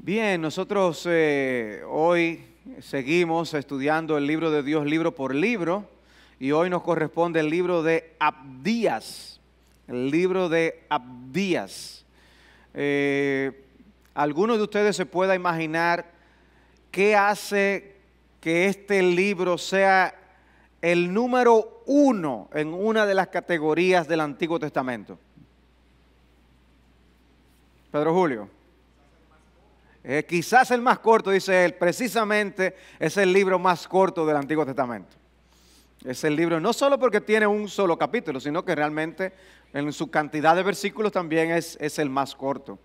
Bien, nosotros hoy seguimos estudiando el libro de Dios libro por libro y hoy nos corresponde el libro de Abdías, el libro de Abdías. ¿Alguno de ustedes se pueda imaginar qué hace que este libro sea el número uno en una de las categorías del Antiguo Testamento? Pedro Julio. Quizás el más corto, dice él, precisamente es el libro más corto del Antiguo Testamento. Es el libro no solo porque tiene un solo capítulo, sino que realmente en su cantidad de versículos también es el más corto.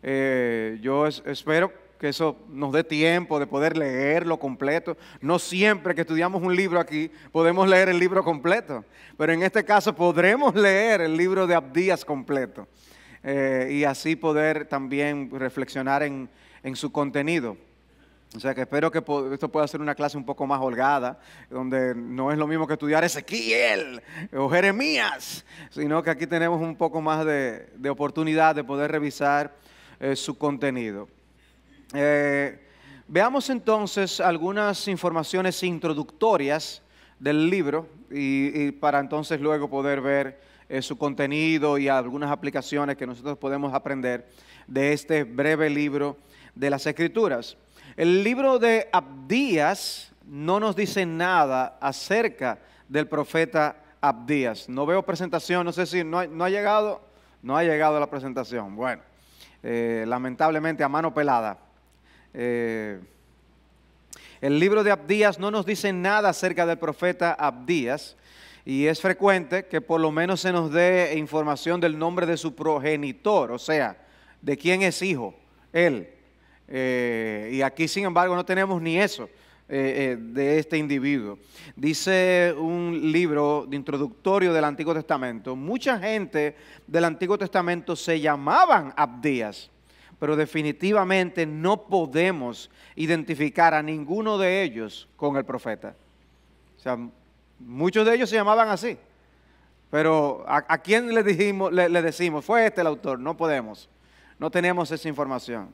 Yo espero que eso nos dé tiempo de poder leerlo completo. No siempre que estudiamos un libro aquí podemos leer el libro completo, pero en este caso podremos leer el libro de Abdías completo y así poder también reflexionar en su contenido. O sea que espero que esto pueda ser una clase un poco más holgada, donde no es lo mismo que estudiar Ezequiel o Jeremías, sino que aquí tenemos un poco más de oportunidad de poder revisar su contenido. Veamos entonces algunas informaciones introductorias del libro y para entonces luego poder ver su contenido y algunas aplicaciones que nosotros podemos aprender de este breve libro de las Escrituras. El libro de Abdías no nos dice nada acerca del profeta Abdías. No veo presentación, no sé si no ha llegado la presentación. Bueno, lamentablemente a mano pelada. El libro de Abdías no nos dice nada acerca del profeta Abdías y es frecuente que por lo menos se nos dé información del nombre de su progenitor, o sea, de quién es hijo, él. Y aquí, sin embargo, no tenemos ni eso de este individuo. Dice un libro de introductorio del Antiguo Testamento, mucha gente del Antiguo Testamento se llamaban Abdías, pero definitivamente no podemos identificar a ninguno de ellos con el profeta. O sea, muchos de ellos se llamaban así, pero ¿a quién le decimos? Fue este el autor. No podemos, no tenemos esa información.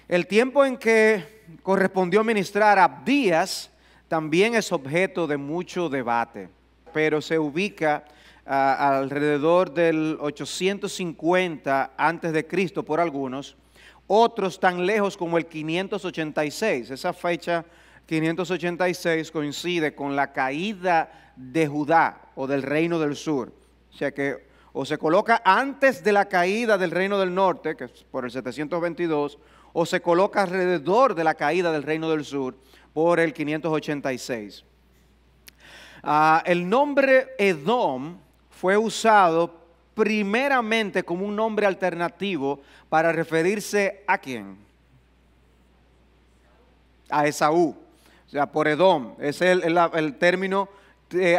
El tiempo en que correspondió ministrar a Abdías también es objeto de mucho debate, pero se ubica alrededor del 850 antes de Cristo por algunos, otros tan lejos como el 586. Esa fecha 586 coincide con la caída de Judá o del reino del sur, o sea que o se coloca antes de la caída del reino del norte, que es por el 722, o se coloca alrededor de la caída del reino del sur por el 586. El nombre Edom fue usado primeramente como un nombre alternativo para referirse ¿a quién? A Esaú, o sea, por Edom. Es el término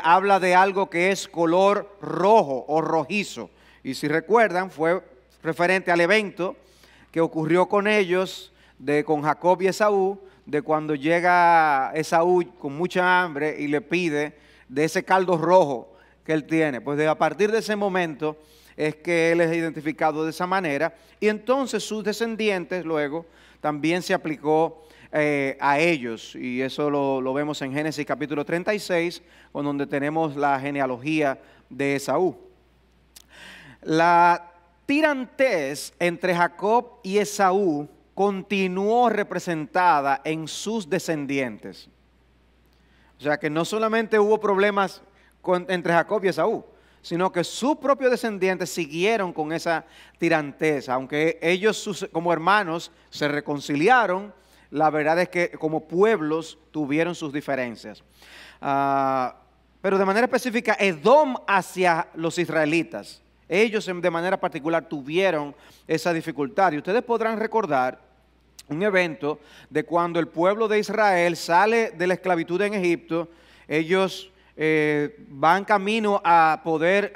habla de algo que es color rojo o rojizo. Y si recuerdan, fue referente al evento que ocurrió con ellos, con Jacob y Esaú, de cuando llega Esaú con mucha hambre y le pide de ese caldo rojo que él tiene. Pues a partir de ese momento es que él es identificado de esa manera y entonces sus descendientes luego también se aplicó a ellos, y eso lo vemos en Génesis capítulo 36, con donde tenemos la genealogía de Esaú. La tirantez entre Jacob y Esaú continuó representada en sus descendientes. O sea que no solamente hubo problemas entre Jacob y Esaú, sino que sus propios descendientes siguieron con esa tirantez. Aunque ellos como hermanos se reconciliaron, la verdad es que como pueblos tuvieron sus diferencias. Pero de manera específica, Edom hacia los israelitas, ellos de manera particular tuvieron esa dificultad. Y ustedes podrán recordar un evento de cuando el pueblo de Israel sale de la esclavitud en Egipto. Ellos van camino a poder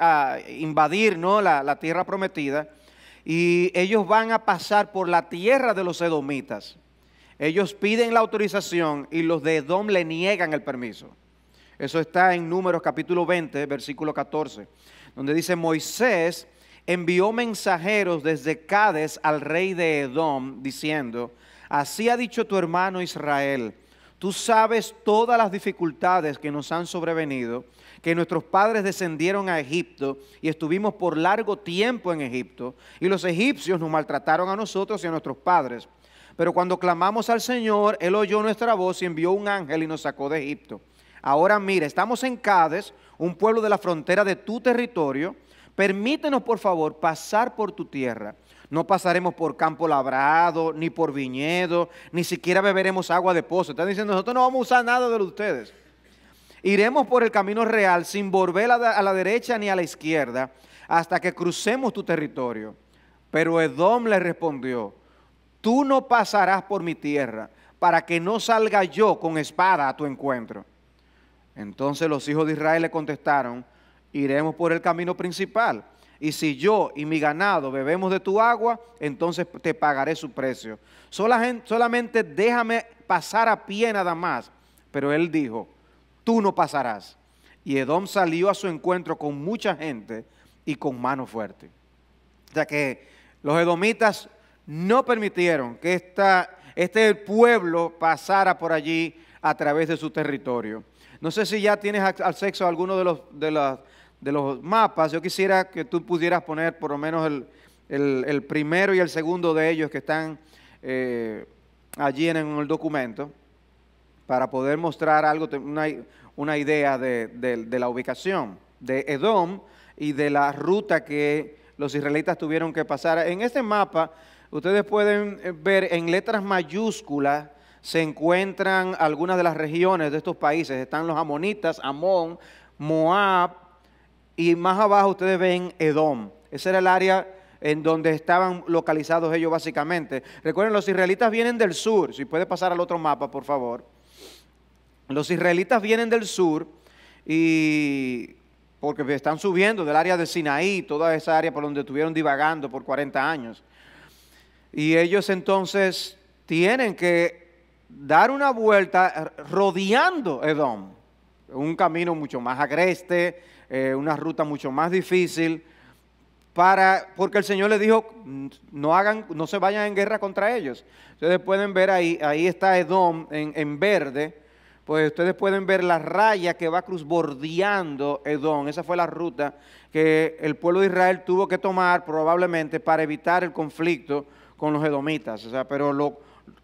invadir, ¿no?, la tierra prometida, y ellos van a pasar por la tierra de los edomitas. Ellos piden la autorización y los de Edom le niegan el permiso. Eso está en Números capítulo 20, versículo 14, donde dice: Moisés envió mensajeros desde Cades al rey de Edom, diciendo: así ha dicho tu hermano Israel, tú sabes todas las dificultades que nos han sobrevenido, que nuestros padres descendieron a Egipto y estuvimos por largo tiempo en Egipto, y los egipcios nos maltrataron a nosotros y a nuestros padres. Pero cuando clamamos al Señor, Él oyó nuestra voz y envió un ángel y nos sacó de Egipto. Ahora mira, estamos en Cades, un pueblo de la frontera de tu territorio. Permítenos por favor pasar por tu tierra. No pasaremos por campo labrado, ni por viñedo, ni siquiera beberemos agua de pozo. Están diciendo, nosotros no vamos a usar nada de lo de ustedes. Iremos por el camino real sin volver a la derecha ni a la izquierda hasta que crucemos tu territorio. Pero Edom le respondió, tú no pasarás por mi tierra para que no salga yo con espada a tu encuentro. Entonces los hijos de Israel le contestaron, iremos por el camino principal, y si yo y mi ganado bebemos de tu agua, entonces te pagaré su precio. Solamente déjame pasar a pie nada más. Pero él dijo, tú no pasarás. Y Edom salió a su encuentro con mucha gente y con mano fuerte. O sea que los edomitas no permitieron que este pueblo pasara por allí a través de su territorio. No sé si ya tienes acceso a alguno de los mapas. Yo quisiera que tú pudieras poner por lo menos el primero y el segundo de ellos que están allí en el documento, para poder mostrar algo, una idea de la ubicación de Edom y de la ruta que los israelitas tuvieron que pasar. En este mapa ustedes pueden ver en letras mayúsculas se encuentran algunas de las regiones de estos países. Están los amonitas, Amón, Moab, y más abajo ustedes ven Edom. Ese era el área en donde estaban localizados ellos básicamente. Recuerden, los israelitas vienen del sur. Si puede pasar al otro mapa, por favor. Los israelitas vienen del sur y porque están subiendo del área de Sinaí, toda esa área por donde estuvieron divagando por 40 años. Y ellos entonces tienen que dar una vuelta rodeando Edom, un camino mucho más agreste, una ruta mucho más difícil, porque el Señor les dijo, no se vayan en guerra contra ellos. Ustedes pueden ver ahí está Edom en verde, pues ustedes pueden ver la raya que va bordeando Edom. Esa fue la ruta que el pueblo de Israel tuvo que tomar probablemente para evitar el conflicto con los edomitas. O sea, pero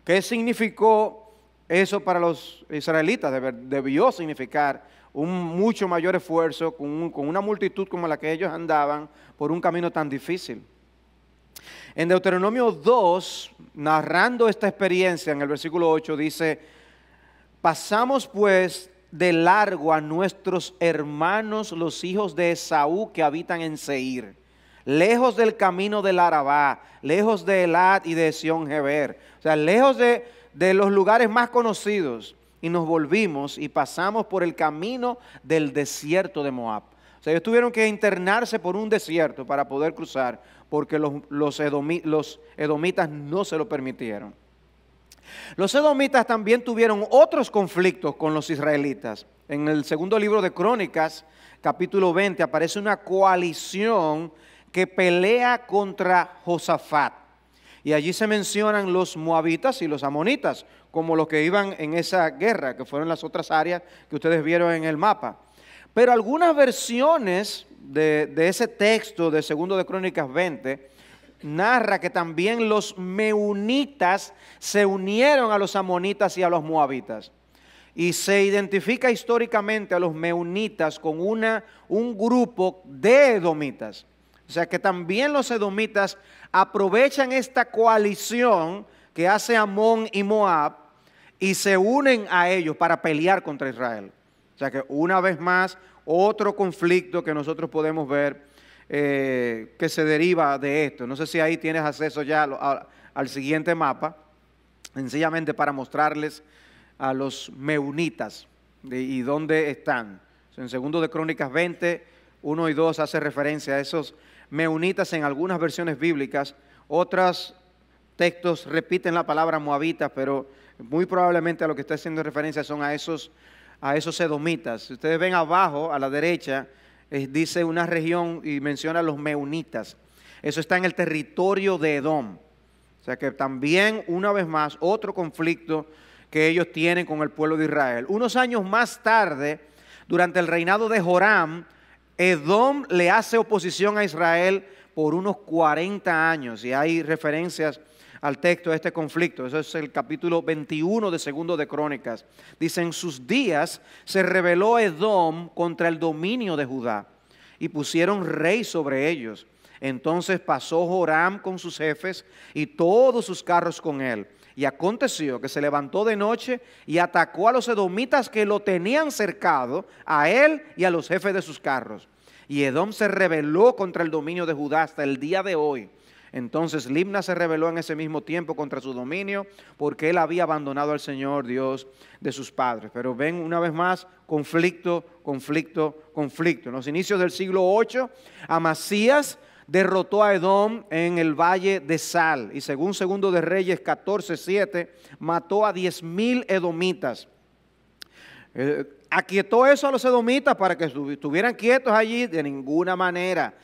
¿qué significó eso para los israelitas? Debió significar un mucho mayor esfuerzo con una multitud como la que ellos andaban por un camino tan difícil. En Deuteronomio 2, narrando esta experiencia, en el versículo 8 dice, pasamos pues de largo a nuestros hermanos los hijos de Esaú que habitan en Seir, lejos del camino del Arabá, lejos de Elat y de Esión-Geber, o sea, lejos de los lugares más conocidos, y nos volvimos y pasamos por el camino del desierto de Moab. O sea, ellos tuvieron que internarse por un desierto para poder cruzar, porque los edomitas no se lo permitieron. Los edomitas también tuvieron otros conflictos con los israelitas. En el segundo libro de Crónicas, capítulo 20, aparece una coalición que pelea contra Josafat. Y allí se mencionan los moabitas y los amonitas como los que iban en esa guerra, que fueron las otras áreas que ustedes vieron en el mapa. Pero algunas versiones de ese texto de segundo de Crónicas 20 narra que también los meunitas se unieron a los amonitas y a los moabitas. Y se identifica históricamente a los meunitas con un grupo de edomitas. O sea que también los edomitas aprovechan esta coalición que hace Amón y Moab y se unen a ellos para pelear contra Israel. O sea que una vez más, otro conflicto que nosotros podemos ver que se deriva de esto. No sé si ahí tienes acceso ya al siguiente mapa, sencillamente para mostrarles a los meunitas y dónde están. En segundo de Crónicas 20, 1 y 2 hace referencia a esos meunitas en algunas versiones bíblicas. Otros textos repiten la palabra moabitas, pero muy probablemente a lo que está haciendo referencia son a esos edomitas. Si ustedes ven abajo, a la derecha, dice una región y menciona a los meunitas. Eso está en el territorio de Edom. O sea que también, una vez más, otro conflicto que ellos tienen con el pueblo de Israel. Unos años más tarde, durante el reinado de Joram, Edom le hace oposición a Israel por unos 40 años. Y hay referencias al texto de este conflicto. Eso es el capítulo 21 de Segundo de Crónicas. Dice, en sus días se rebeló Edom contra el dominio de Judá y pusieron rey sobre ellos. Entonces pasó Joram con sus jefes y todos sus carros con él. Y aconteció que se levantó de noche y atacó a los edomitas que lo tenían cercado, a él y a los jefes de sus carros. Y Edom se rebeló contra el dominio de Judá hasta el día de hoy. Entonces Libna se rebeló en ese mismo tiempo contra su dominio, porque él había abandonado al Señor Dios de sus padres. Pero ven una vez más, conflicto, conflicto, conflicto. En los inicios del siglo VIII, Amasías derrotó a Edom en el valle de Sal, y según Segundo de Reyes 14:7, mató a 10,000 edomitas. ¿Aquietó eso a los edomitas para que estuvieran quietos allí? De ninguna manera.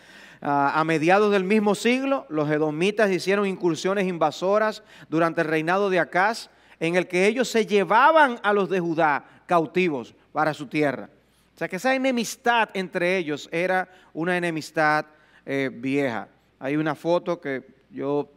A mediados del mismo siglo, los edomitas hicieron incursiones invasoras durante el reinado de Acaz, en el que ellos se llevaban a los de Judá cautivos para su tierra. O sea que esa enemistad entre ellos era una enemistad vieja. Hay una foto que yo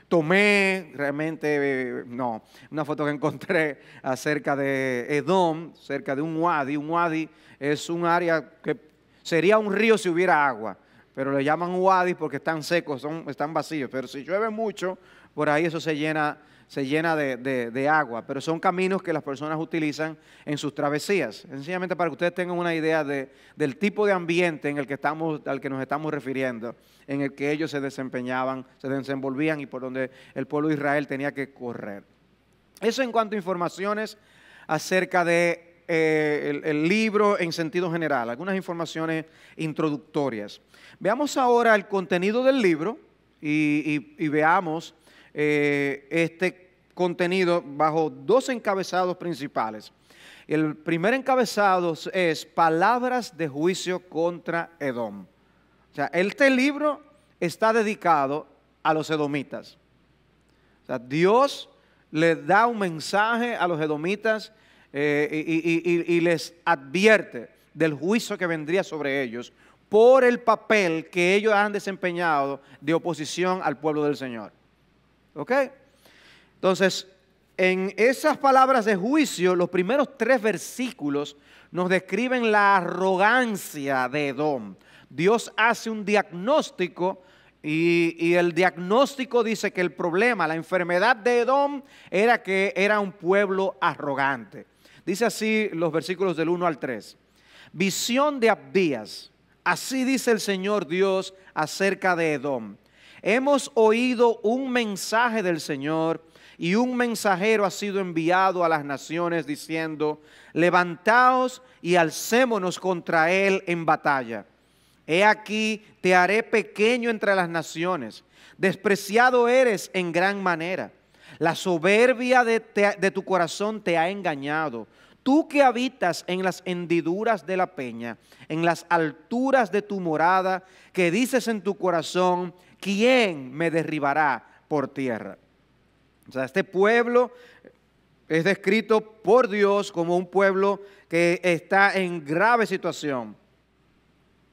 tomé, realmente no, una foto que encontré acerca de Edom, cerca de un wadi. Un wadi es un área que sería un río si hubiera agua, pero le llaman wadi porque están secos, están vacíos. Pero si llueve mucho, por ahí eso se llena de agua. Pero son caminos que las personas utilizan en sus travesías. Sencillamente para que ustedes tengan una idea del tipo de ambiente en el que al que nos estamos refiriendo, en el que ellos se desempeñaban, se desenvolvían y por donde el pueblo de Israel tenía que correr. Eso en cuanto a informaciones acerca de el libro en sentido general, algunas informaciones introductorias. Veamos ahora el contenido del libro y veamos este contenido bajo dos encabezados principales. El primer encabezado es palabras de juicio contra Edom. O sea, este libro está dedicado a los edomitas. O sea, Dios le da un mensaje a los edomitas y les advierte del juicio que vendría sobre ellos por el papel que ellos han desempeñado de oposición al pueblo del Señor. ¿Ok? Entonces, en esas palabras de juicio, los primeros 3 versículos nos describen la arrogancia de Edom. Dios hace un diagnóstico y el diagnóstico dice que el problema, la enfermedad de Edom era que era un pueblo arrogante. Dice así los versículos del 1 al 3. Visión de Abdías. Así dice el Señor Dios acerca de Edom. Hemos oído un mensaje del Señor y un mensajero ha sido enviado a las naciones diciendo, levantaos y alcémonos contra él en batalla. He aquí, te haré pequeño entre las naciones, despreciado eres en gran manera. La soberbia de tu corazón te ha engañado. Tú que habitas en las hendiduras de la peña, en las alturas de tu morada, que dices en tu corazón, ¿quién me derribará por tierra? O sea, este pueblo es descrito por Dios como un pueblo que está en grave situación.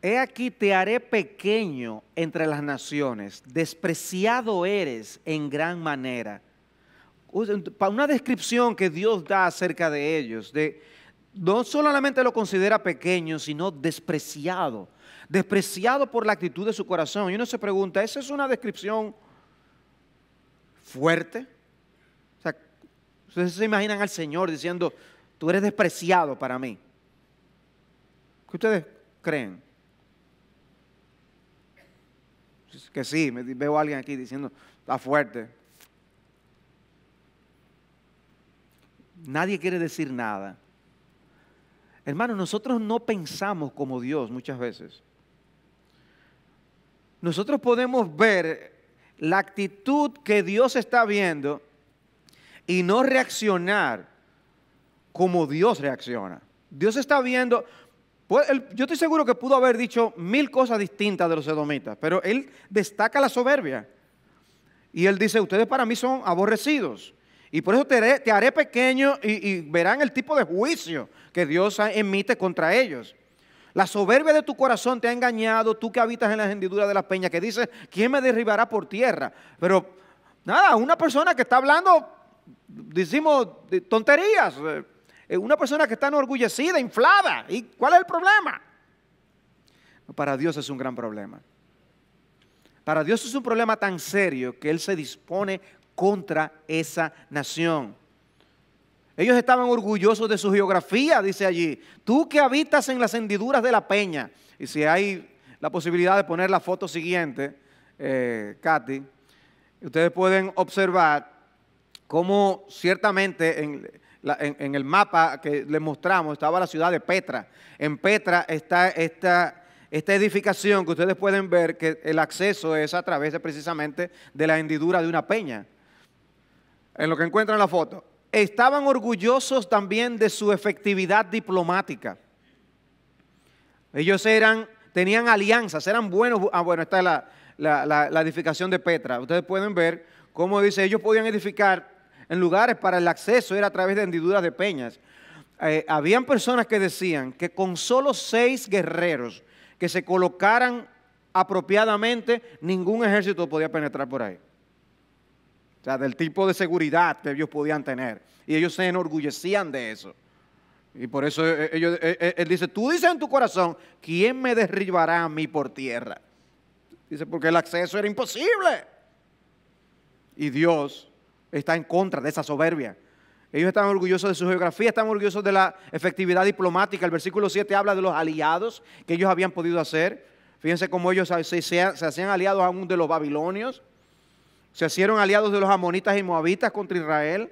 He aquí te haré pequeño entre las naciones, despreciado eres en gran manera. Una descripción que Dios da acerca de ellos, no solamente lo considera pequeño, sino despreciado. Despreciado por la actitud de su corazón. Y uno se pregunta, ¿esa es una descripción fuerte? O sea, ustedes se imaginan al Señor diciendo, tú eres despreciado para mí. ¿Qué ustedes creen? Que sí, veo a alguien aquí diciendo, está fuerte. Nadie quiere decir nada. Hermanos, nosotros no pensamos como Dios muchas veces. Nosotros podemos ver la actitud que Dios está viendo y no reaccionar como Dios reacciona. Dios está viendo, yo estoy seguro que pudo haber dicho 1000 cosas distintas de los edomitas, pero Él destaca la soberbia. Y él dice, ustedes para mí son aborrecidos. Y por eso te haré pequeño y verán el tipo de juicio que Dios emite contra ellos. La soberbia de tu corazón te ha engañado, tú que habitas en las hendiduras de las peñas, que dices, ¿quién me derribará por tierra? Pero nada, una persona que está hablando, decimos, de tonterías, una persona que está enorgullecida, inflada. ¿Y cuál es el problema? Para Dios es un gran problema. Para Dios es un problema tan serio que Él se dispone contra esa nación. Ellos estaban orgullosos de su geografía, dice allí. Tú que habitas en las hendiduras de la peña. Y si hay la posibilidad de poner la foto siguiente, Katy, ustedes pueden observar cómo ciertamente en el mapa que les mostramos estaba la ciudad de Petra. En Petra está esta edificación que ustedes pueden ver que el acceso es a través precisamente de la hendidura de una peña. En lo que encuentran en la foto. Estaban orgullosos también de su efectividad diplomática. Ellos tenían alianzas, eran buenos. Bueno, está la edificación de Petra. Ustedes pueden ver cómo dice, ellos podían edificar en lugares para el acceso, era a través de hendiduras de peñas. Habían personas que decían que con solo 6 guerreros que se colocaran apropiadamente, ningún ejército podía penetrar por ahí. O sea, del tipo de seguridad que ellos podían tener. Y ellos se enorgullecían de eso. Y por eso él dice, tú dices en tu corazón, ¿quién me derribará a mí por tierra? Dice, porque el acceso era imposible. Y Dios está en contra de esa soberbia. Ellos estaban orgullosos de su geografía, estaban orgullosos de la efectividad diplomática. El versículo 7 habla de los aliados que ellos habían podido hacer. Fíjense cómo ellos se hacían aliados aún de los babilonios. Se hicieron aliados de los amonitas y moabitas contra Israel.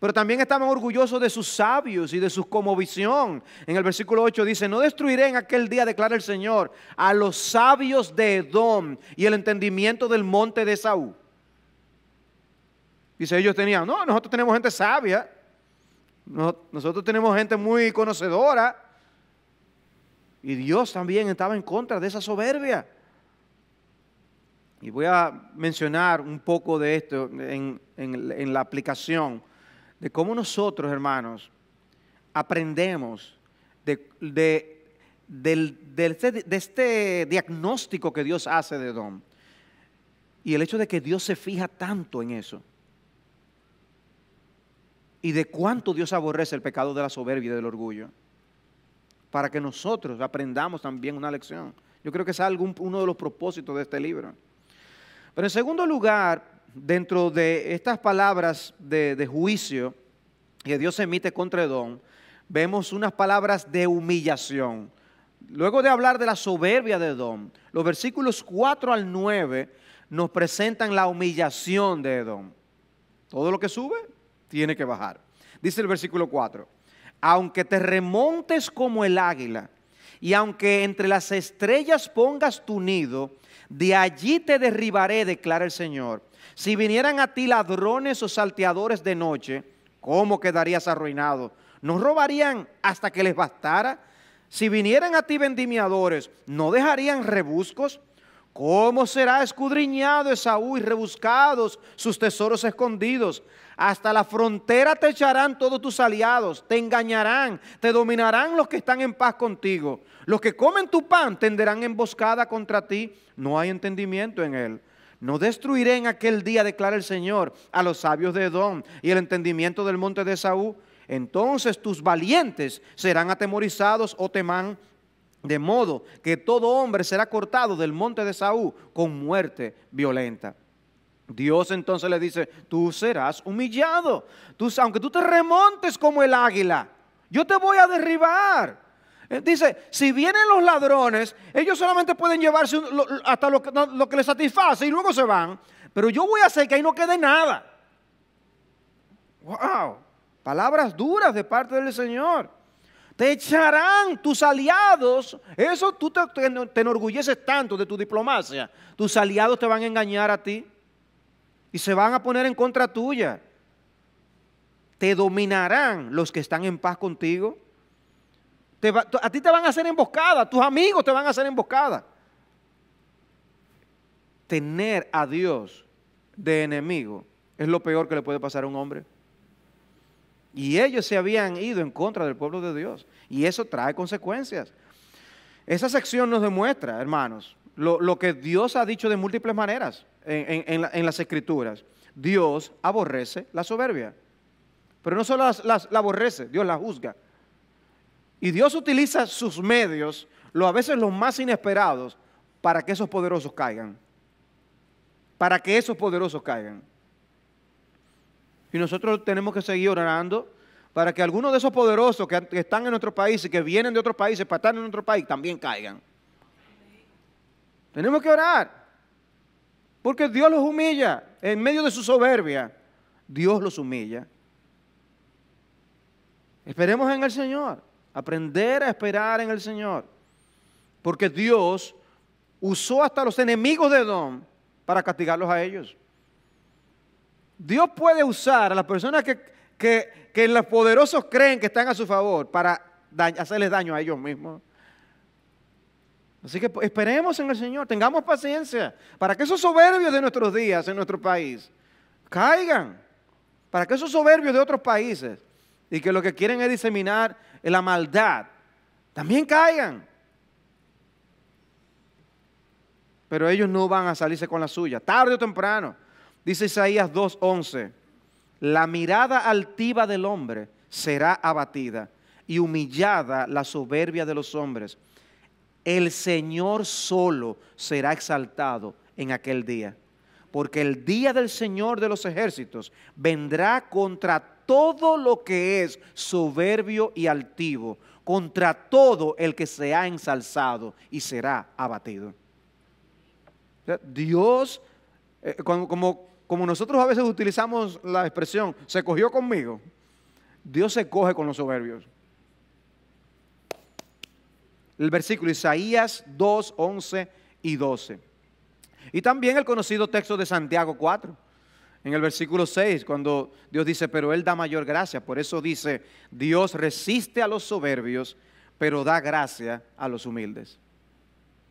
Pero también estaban orgullosos de sus sabios y de su cosmovisión. En el versículo 8 dice, no destruiré en aquel día, declara el Señor, a los sabios de Edom y el entendimiento del monte de Esaú. Dice, ellos tenían, no, nosotros tenemos gente sabia. Nosotros tenemos gente muy conocedora. Y Dios también estaba en contra de esa soberbia. Y voy a mencionar un poco de esto en la aplicación de cómo nosotros, hermanos, aprendemos de este diagnóstico que Dios hace de Edom. Y el hecho de que Dios se fija tanto en eso. Y de cuánto Dios aborrece el pecado de la soberbia y del orgullo. Para que nosotros aprendamos también una lección. Yo creo que es uno de los propósitos de este libro. Pero en segundo lugar, dentro de estas palabras de juicio que Dios emite contra Edom, vemos unas palabras de humillación. Luego de hablar de la soberbia de Edom, los versículos 4 al 9 nos presentan la humillación de Edom. Todo lo que sube tiene que bajar. Dice el versículo 4, aunque te remontes como el águila y aunque entre las estrellas pongas tu nido, de allí te derribaré, declara el Señor. Si vinieran a ti ladrones o salteadores de noche, ¿cómo quedarías arruinado? ¿No robarían hasta que les bastara? Si vinieran a ti vendimiadores, ¿no dejarían rebuscos? ¿Cómo será escudriñado Esaú y rebuscados sus tesoros escondidos? Hasta la frontera te echarán todos tus aliados, te engañarán, te dominarán los que están en paz contigo. Los que comen tu pan tenderán emboscada contra ti, no hay entendimiento en él. No destruiré en aquel día, declara el Señor, a los sabios de Edom y el entendimiento del monte de Esaú. Entonces tus valientes serán atemorizados o teman, de modo que todo hombre será cortado del monte de Esaú con muerte violenta. Dios entonces le dice, tú serás humillado. Aunque tú te remontes como el águila, yo te voy a derribar. Dice, si vienen los ladrones, ellos solamente pueden llevarse hasta lo que les satisface y luego se van. Pero yo voy a hacer que ahí no quede nada. ¡Wow! Palabras duras de parte del Señor. Te echarán tus aliados. Eso tú te enorgulleces tanto de tu diplomacia. Tus aliados te van a engañar a ti. Y se van a poner en contra tuya. Te dominarán los que están en paz contigo. A ti te van a hacer emboscada. Tus amigos te van a hacer emboscada. Tener a Dios de enemigo es lo peor que le puede pasar a un hombre. Y ellos se habían ido en contra del pueblo de Dios. Y eso trae consecuencias. Esa sección nos demuestra, hermanos, lo que Dios ha dicho de múltiples maneras en las Escrituras. Dios aborrece la soberbia. Pero no solo la aborrece, Dios la juzga. Y Dios utiliza sus medios, a veces los más inesperados, para que esos poderosos caigan. Para que esos poderosos caigan. Y nosotros tenemos que seguir orando para que algunos de esos poderosos que están en nuestro país y que vienen de otros países para estar en nuestro país también caigan. Tenemos que orar. Porque Dios los humilla. En medio de su soberbia, Dios los humilla. Esperemos en el Señor. Aprender a esperar en el Señor. Porque Dios usó hasta los enemigos de Edom para castigarlos a ellos. Dios puede usar a las personas que los poderosos creen que están a su favor para hacerles daño a ellos mismos. Así que esperemos en el Señor, tengamos paciencia para que esos soberbios de nuestros días en nuestro país caigan, para que esos soberbios de otros países y que lo que quieren es diseminar la maldad, también caigan. Pero ellos no van a salirse con la suya, tarde o temprano. Dice Isaías 2:11, la mirada altiva del hombre será abatida y humillada la soberbia de los hombres. El Señor solo será exaltado en aquel día, porque el día del Señor de los ejércitos vendrá contra todo lo que es soberbio y altivo, contra todo el que se ha ensalzado y será abatido. Dios, como nosotros a veces utilizamos la expresión, se cogió conmigo, Dios se coge con los soberbios. El versículo Isaías 2, 11 y 12. Y también el conocido texto de Santiago 4, en el versículo 6, cuando Dios dice, pero Él da mayor gracia. Por eso dice, Dios resiste a los soberbios, pero da gracia a los humildes.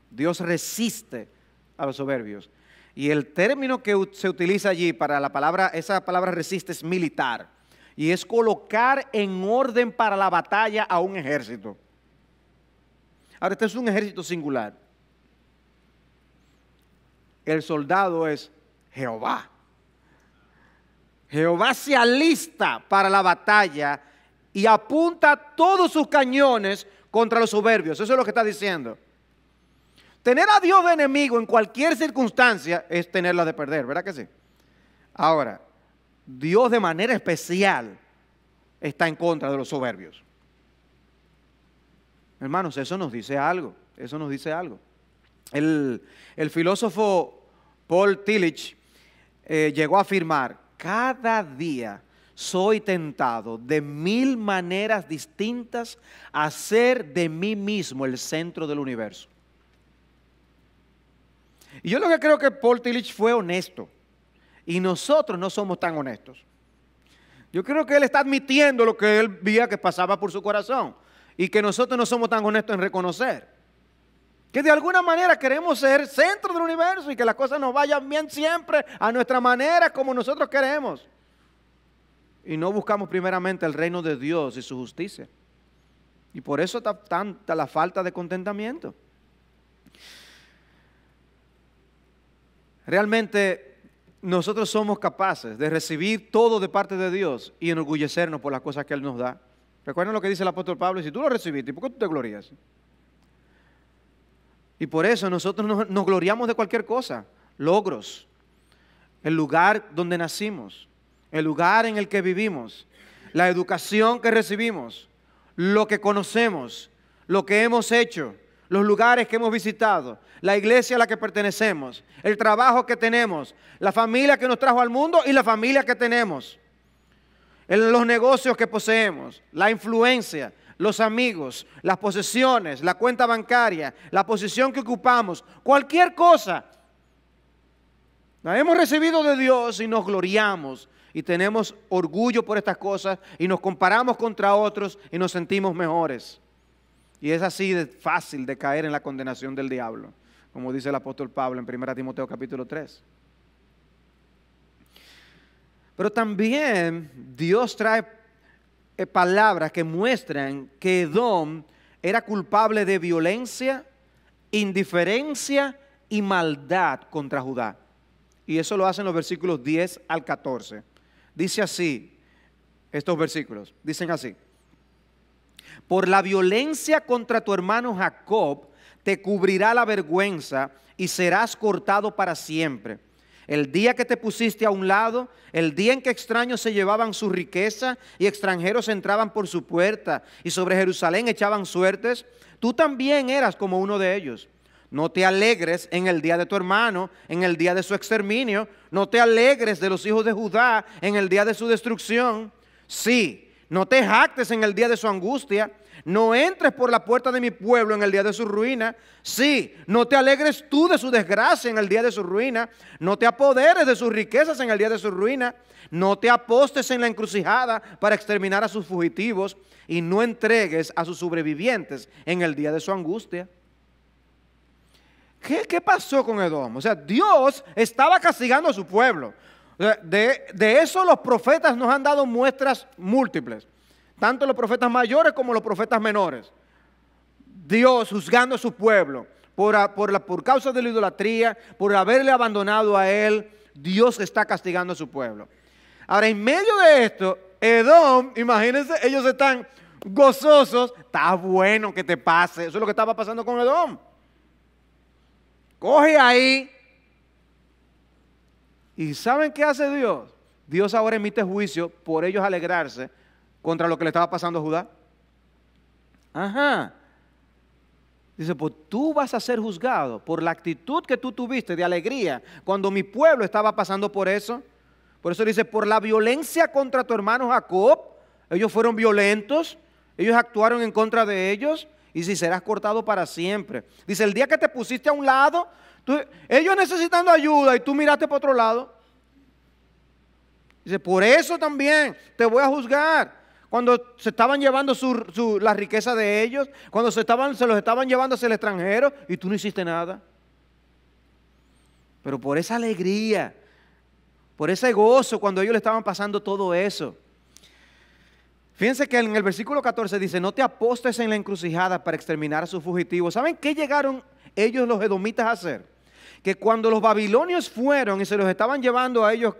Dios resiste a los soberbios. Y el término que se utiliza allí para la palabra, esa palabra resiste es militar. Y es colocar en orden para la batalla a un ejército. Ahora, este es un ejército singular. El soldado es Jehová. Jehová se alista para la batalla y apunta todos sus cañones contra los soberbios. Eso es lo que está diciendo. Tener a Dios de enemigo en cualquier circunstancia es tenerla de perder, ¿verdad que sí? Ahora, Dios de manera especial está en contra de los soberbios. Hermanos, eso nos dice algo, eso nos dice algo. El filósofo Paul Tillich llegó a afirmar, cada día soy tentado de 1000 maneras distintas a hacer de mí mismo el centro del universo. Y yo lo que creo que Paul Tillich fue honesto, y nosotros no somos tan honestos. Yo creo que él está admitiendo lo que él veía que pasaba por su corazón. Y que nosotros no somos tan honestos en reconocer. Que de alguna manera queremos ser centro del universo y que las cosas nos vayan bien siempre a nuestra manera como nosotros queremos. Y no buscamos primeramente el reino de Dios y su justicia. Y por eso está tanta la falta de contentamiento. Realmente nosotros somos capaces de recibir todo de parte de Dios y enorgullecernos por las cosas que Él nos da. Recuerden lo que dice el apóstol Pablo, si tú lo recibiste, ¿por qué tú te glorías? Y por eso nosotros nos gloriamos de cualquier cosa, logros, el lugar donde nacimos, el lugar en el que vivimos, la educación que recibimos, lo que conocemos, lo que hemos hecho, los lugares que hemos visitado, la iglesia a la que pertenecemos, el trabajo que tenemos, la familia que nos trajo al mundo y la familia que tenemos. Los negocios que poseemos, la influencia, los amigos, las posesiones, la cuenta bancaria, la posición que ocupamos, cualquier cosa. La hemos recibido de Dios y nos gloriamos y tenemos orgullo por estas cosas y nos comparamos contra otros y nos sentimos mejores. Y es así de fácil de caer en la condenación del diablo, como dice el apóstol Pablo en 1 Timoteo capítulo 3. Pero también Dios trae palabras que muestran que Edom era culpable de violencia, indiferencia y maldad contra Judá. Y eso lo hacen los versículos 10 al 14. Dice así, estos versículos, dicen así: por la violencia contra tu hermano Jacob te cubrirá la vergüenza y serás cortado para siempre. El día que te pusiste a un lado, el día en que extraños se llevaban su riqueza y extranjeros entraban por su puerta y sobre Jerusalén echaban suertes, tú también eras como uno de ellos. No te alegres en el día de tu hermano, en el día de su exterminio. No te alegres de los hijos de Judá en el día de su destrucción. Sí, no te jactes en el día de su angustia. No entres por la puerta de mi pueblo en el día de su ruina. Sí, no te alegres tú de su desgracia en el día de su ruina. No te apoderes de sus riquezas en el día de su ruina. No te apostes en la encrucijada para exterminar a sus fugitivos. Y no entregues a sus sobrevivientes en el día de su angustia. ¿Qué pasó con Edom? O sea, Dios estaba castigando a su pueblo. De eso los profetas nos han dado muestras múltiples. Tanto los profetas mayores como los profetas menores. Dios juzgando a su pueblo por causa de la idolatría, por haberle abandonado a él. Dios está castigando a su pueblo. Ahora, en medio de esto, Edom, imagínense, ellos están gozosos. Está bueno que te pase. Eso es lo que estaba pasando con Edom. Coge ahí. ¿Y saben qué hace Dios? Dios ahora emite juicio por ellos alegrarse contra lo que le estaba pasando a Judá. Ajá. Dice, pues tú vas a ser juzgado por la actitud que tú tuviste de alegría cuando mi pueblo estaba pasando por eso. Por eso dice, por la violencia contra tu hermano Jacob. Ellos fueron violentos, ellos actuaron en contra de ellos. Y si serás cortado para siempre. Dice, el día que te pusiste a un lado, ellos necesitando ayuda y tú miraste para otro lado. Dice, por eso también te voy a juzgar. Cuando se estaban llevando la riqueza de ellos, cuando se los estaban llevando hacia el extranjero y tú no hiciste nada. Pero por esa alegría, por ese gozo cuando ellos le estaban pasando todo eso. Fíjense que en el versículo 14 dice, no te apostes en la encrucijada para exterminar a sus fugitivos. ¿Saben qué llegaron ellos los edomitas a hacer? Que cuando los babilonios fueron y se los estaban llevando a ellos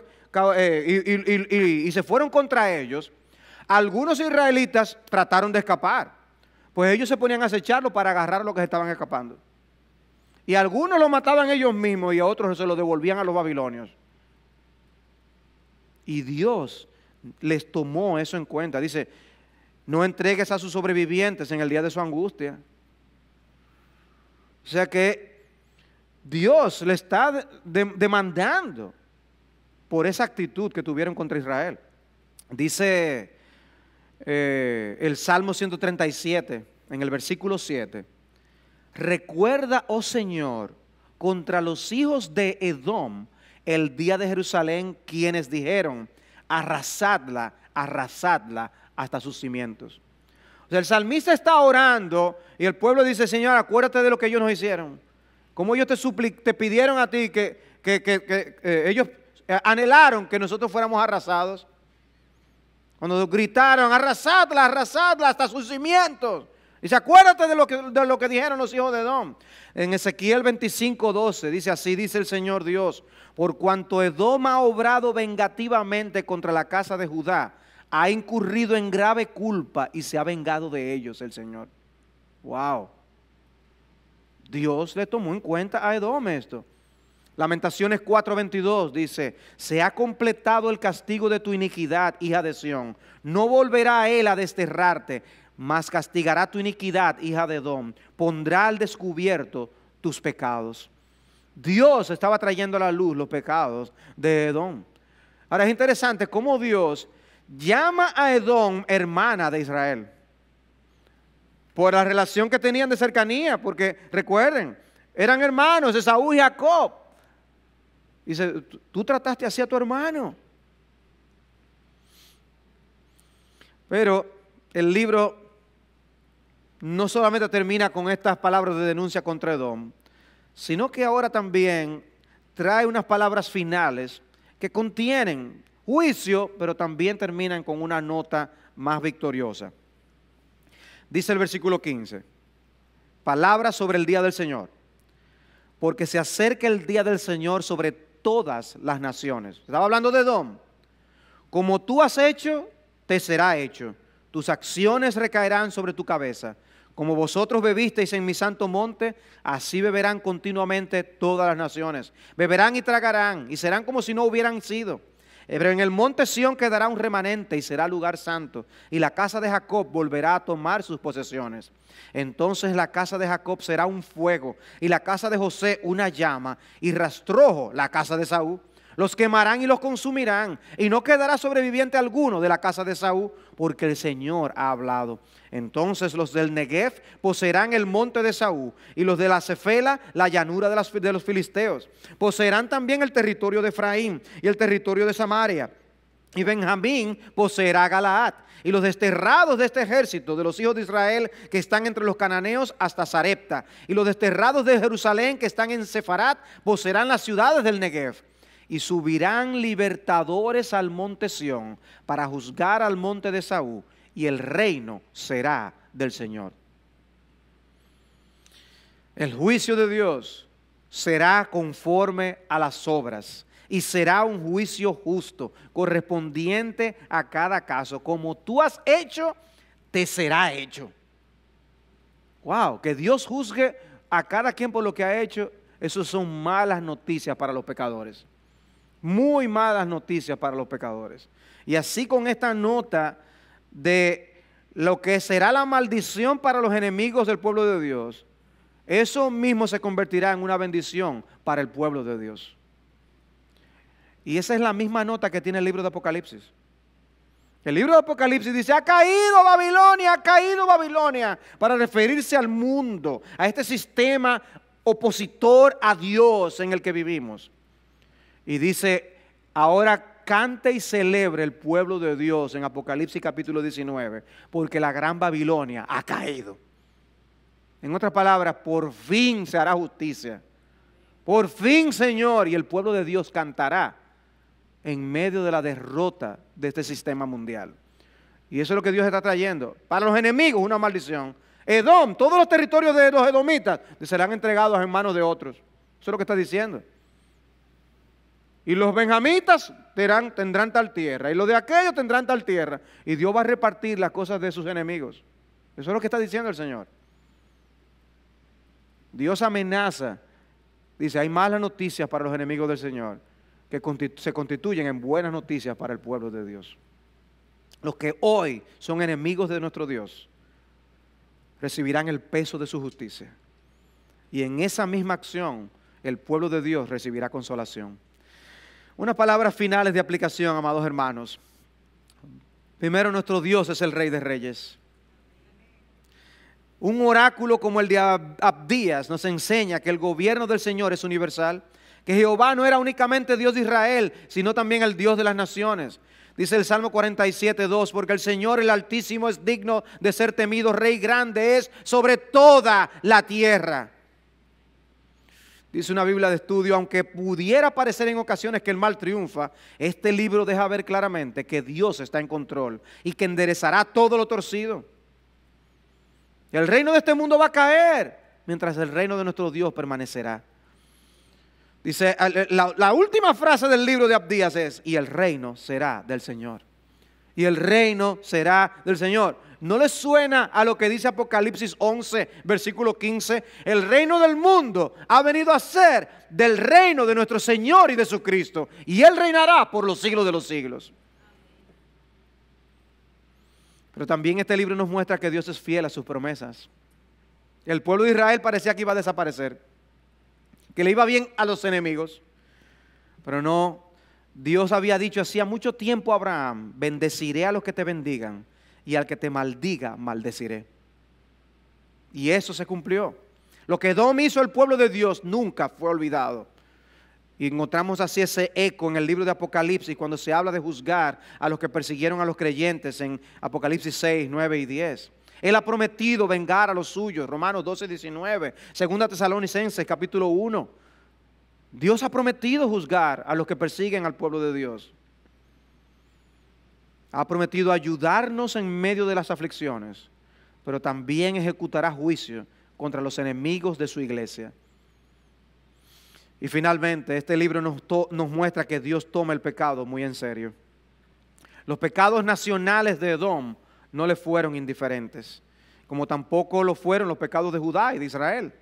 y se fueron contra ellos, algunos israelitas trataron de escapar. Pues ellos se ponían a acecharlo para agarrar a los que se estaban escapando. Y algunos lo mataban ellos mismos y a otros se lo devolvían a los babilonios. Y Dios les tomó eso en cuenta. Dice, no entregues a sus sobrevivientes en el día de su angustia. O sea que Dios le está demandando por esa actitud que tuvieron contra Israel. Dice el Salmo 137 en el versículo 7. Recuerda, oh Señor, contra los hijos de Edom el día de Jerusalén, quienes dijeron, arrasadla, arrasadla hasta sus cimientos. O sea, el salmista está orando y el pueblo dice, Señor, acuérdate de lo que ellos nos hicieron. Como ellos te pidieron a ti que ellos anhelaron que nosotros fuéramos arrasados. Cuando gritaron, arrasadla, arrasadla hasta sus cimientos. Dice, acuérdate de lo que dijeron los hijos de Edom. En Ezequiel 25:12 dice, así dice el Señor Dios, por cuanto Edom ha obrado vengativamente contra la casa de Judá, ha incurrido en grave culpa y se ha vengado de ellos el Señor. Wow. Dios le tomó en cuenta a Edom esto. Lamentaciones 4:22 dice, se ha completado el castigo de tu iniquidad, hija de Sión. No volverá a él a desterrarte, mas castigará tu iniquidad, hija de Edom. Pondrá al descubierto tus pecados. Dios estaba trayendo a la luz los pecados de Edom. Ahora es interesante cómo Dios llama a Edom hermana de Israel. Por la relación que tenían de cercanía, porque recuerden, eran hermanos, Esaú y Jacob. Dice, tú trataste así a tu hermano. Pero el libro no solamente termina con estas palabras de denuncia contra Edom, sino que ahora también trae unas palabras finales que contienen juicio, pero también terminan con una nota más victoriosa. Dice el versículo 15, palabras sobre el día del Señor, porque se acerca el día del Señor sobre todas las naciones. Estaba hablando de Edom. Como tú has hecho, te será hecho. Tus acciones recaerán sobre tu cabeza. Como vosotros bebisteis en mi santo monte, así beberán continuamente todas las naciones. Beberán y tragarán, y serán como si no hubieran sido. Pero en el monte Sión quedará un remanente y será lugar santo, y la casa de Jacob volverá a tomar sus posesiones. Entonces la casa de Jacob será un fuego, y la casa de José una llama, y rastrojo la casa de Saúl. Los quemarán y los consumirán, y no quedará sobreviviente alguno de la casa de Saúl, porque el Señor ha hablado. Entonces los del Negev poseerán el monte de Saúl, y los de la Cefela la llanura de los filisteos. Poseerán también el territorio de Efraín y el territorio de Samaria. Y Benjamín poseerá Galaad, y los desterrados de este ejército de los hijos de Israel que están entre los cananeos hasta Sarepta, y los desterrados de Jerusalén que están en Sefarat poseerán las ciudades del Negev. Y subirán libertadores al monte Sión para juzgar al monte de Saúl, y el reino será del Señor. El juicio de Dios será conforme a las obras, y será un juicio justo, correspondiente a cada caso. Como tú has hecho, te será hecho. Wow, que Dios juzgue a cada quien por lo que ha hecho, eso son malas noticias para los pecadores. Muy malas noticias para los pecadores. Y así con esta nota de lo que será la maldición para los enemigos del pueblo de Dios, eso mismo se convertirá en una bendición para el pueblo de Dios. Y esa es la misma nota que tiene el libro de Apocalipsis. El libro de Apocalipsis dice, ha caído Babilonia, para referirse al mundo, a este sistema opositor a Dios en el que vivimos. Y dice, ahora cante y celebre el pueblo de Dios en Apocalipsis capítulo 19, porque la gran Babilonia ha caído. En otras palabras, por fin se hará justicia. Por fin, Señor, y el pueblo de Dios cantará en medio de la derrota de este sistema mundial. Y eso es lo que Dios está trayendo. Para los enemigos, una maldición. Edom, todos los territorios de los edomitas serán entregados en manos de otros. Eso es lo que está diciendo. Y los benjamitas tendrán tal tierra, y los de aquellos tendrán tal tierra, y Dios va a repartir las cosas de sus enemigos. Eso es lo que está diciendo el Señor. Dios amenaza, dice, hay malas noticias para los enemigos del Señor, que se constituyen en buenas noticias para el pueblo de Dios. Los que hoy son enemigos de nuestro Dios, recibirán el peso de su justicia. Y en esa misma acción, el pueblo de Dios recibirá consolación. Unas palabras finales de aplicación, amados hermanos. Primero, nuestro Dios es el Rey de Reyes. Un oráculo como el de Abdías nos enseña que el gobierno del Señor es universal, que Jehová no era únicamente Dios de Israel, sino también el Dios de las naciones. Dice el Salmo 47:2, porque el Señor el Altísimo es digno de ser temido, Rey grande es sobre toda la tierra. Dice una Biblia de estudio, aunque pudiera parecer en ocasiones que el mal triunfa, este libro deja ver claramente que Dios está en control y que enderezará todo lo torcido. El reino de este mundo va a caer, mientras el reino de nuestro Dios permanecerá. Dice, la última frase del libro de Abdías es, y el reino será del Señor. Y el reino será del Señor. ¿No les suena a lo que dice Apocalipsis 11, versículo 15? El reino del mundo ha venido a ser del reino de nuestro Señor y de su Cristo, y Él reinará por los siglos de los siglos. Pero también este libro nos muestra que Dios es fiel a sus promesas. El pueblo de Israel parecía que iba a desaparecer, que le iba bien a los enemigos, pero no. Dios había dicho hacía mucho tiempo a Abraham, bendeciré a los que te bendigan, y al que te maldiga, maldeciré. Y eso se cumplió. Lo que Edom hizo el pueblo de Dios nunca fue olvidado. Y encontramos así ese eco en el libro de Apocalipsis, cuando se habla de juzgar a los que persiguieron a los creyentes en Apocalipsis 6, 9 y 10. Él ha prometido vengar a los suyos, Romanos 12, 19, 2 Tesalonicenses capítulo 1. Dios ha prometido juzgar a los que persiguen al pueblo de Dios. Ha prometido ayudarnos en medio de las aflicciones, pero también ejecutará juicio contra los enemigos de su iglesia. Y finalmente, este libro nos muestra que Dios toma el pecado muy en serio. Los pecados nacionales de Edom no le fueron indiferentes, como tampoco lo fueron los pecados de Judá y de Israel.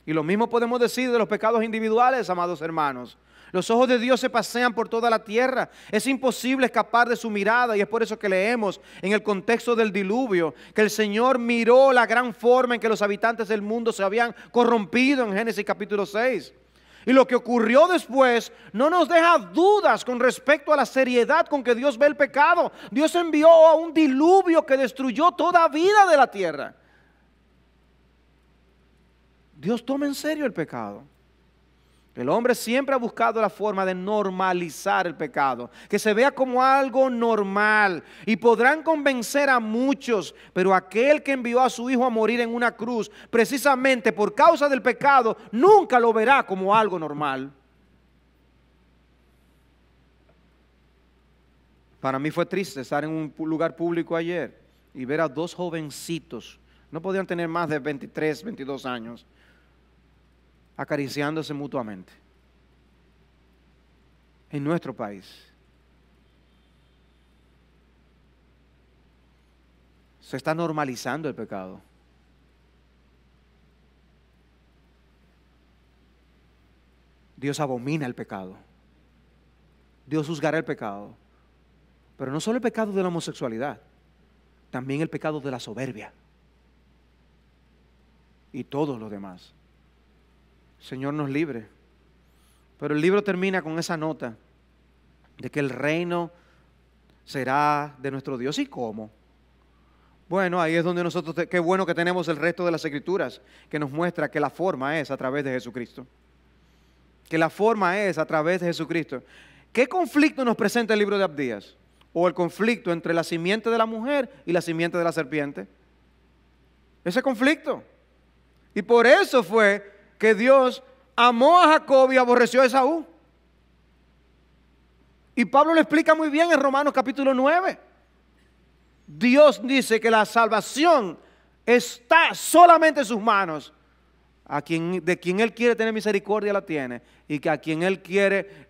Y lo mismo podemos decir de los pecados individuales, amados hermanos. Los ojos de Dios se pasean por toda la tierra. Es imposible escapar de su mirada, y es por eso que leemos en el contexto del diluvio que el Señor miró la gran forma en que los habitantes del mundo se habían corrompido en Génesis capítulo 6. Y lo que ocurrió después no nos deja dudas con respecto a la seriedad con que Dios ve el pecado. Dios envió a un diluvio que destruyó toda vida de la tierra. Dios toma en serio el pecado. El hombre siempre ha buscado la forma de normalizar el pecado, que se vea como algo normal, y podrán convencer a muchos, pero aquel que envió a su hijo a morir en una cruz, precisamente por causa del pecado, nunca lo verá como algo normal. Para mí fue triste estar en un lugar público ayer y ver a dos jovencitos, no podían tener más de 23, 22 años, acariciándose mutuamente en nuestro país. Se está normalizando el pecado. Dios abomina el pecado. Dios juzgará el pecado. Pero no solo el pecado de la homosexualidad, también el pecado de la soberbia y todos los demás. Señor nos libre. Pero el libro termina con esa nota de que el reino será de nuestro Dios. ¿Y cómo? Bueno, ahí es donde nosotros, qué bueno que tenemos el resto de las Escrituras, que nos muestra que la forma es a través de Jesucristo. Que la forma es a través de Jesucristo. ¿Qué conflicto nos presenta el libro de Abdías? ¿O el conflicto entre la simiente de la mujer y la simiente de la serpiente? Ese conflicto. Y por eso fue que Dios amó a Jacob y aborreció a Esaú. Y Pablo lo explica muy bien en Romanos capítulo 9. Dios dice que la salvación está solamente en sus manos. De quien Él quiere tener misericordia la tiene, y que a quien Él quiere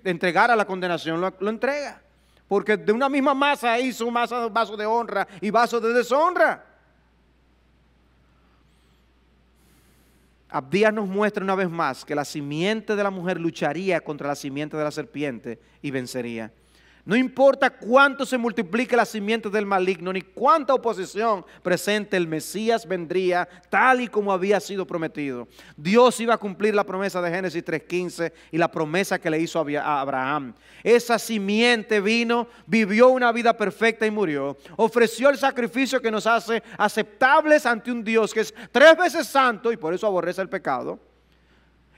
entregar a la condenación lo entrega. Porque de una misma masa hizo un vaso de honra y vaso de deshonra. Abdías nos muestra una vez más que la simiente de la mujer lucharía contra la simiente de la serpiente y vencería. No importa cuánto se multiplique la simiente del maligno, ni cuánta oposición presente, el Mesías vendría tal y como había sido prometido. Dios iba a cumplir la promesa de Génesis 3:15 y la promesa que le hizo a Abraham. Esa simiente vino, vivió una vida perfecta y murió. Ofreció el sacrificio que nos hace aceptables ante un Dios que es 3 veces santo y por eso aborrece el pecado.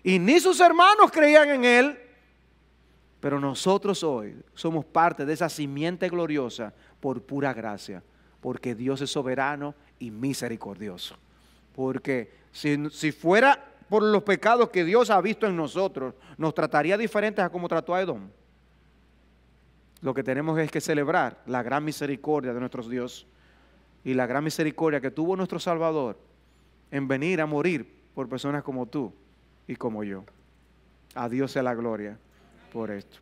Y ni sus hermanos creían en Él. Pero nosotros hoy somos parte de esa simiente gloriosa por pura gracia, porque Dios es soberano y misericordioso. Porque si fuera por los pecados que Dios ha visto en nosotros, nos trataría diferentes a como trató a Edom. Lo que tenemos es que celebrar la gran misericordia de nuestro Dios y la gran misericordia que tuvo nuestro Salvador en venir a morir por personas como tú y como yo. A Dios sea la gloria por esto.